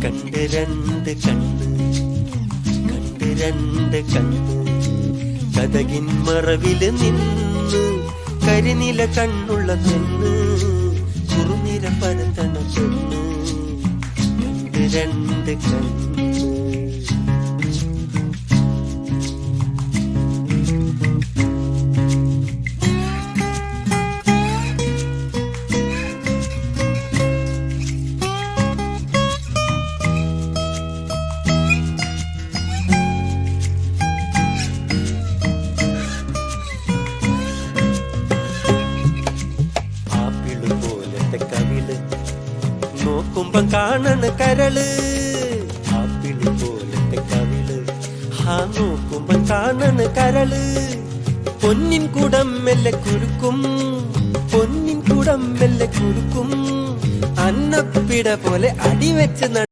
കണ്ട് രണ്ട് കണ്ണ്, കണ്ട് രണ്ട് കണ്ണ്, കതകിൻ മറവില് നിന്ന് കരിനില കണ്ണുള്ള പെണ്ണ്, കുറുനിര പരത്തണ പെണ്ണ്, കണ്ട് രണ്ട് കണ്ണ്. നോക്കുമ്പം കാണണ കരള്, ആപ്പിള് പോലത്തെ കവിള്, നോക്കുമ്പം കാണണ കരള്, പൊന്നിൻ കുടം മെല്ലെ കുരുക്കും, പൊന്നിൻ കുടം മെല്ലെ കുരുക്കും, അന്നപ്പിട പോലെ അടിവെച്ച്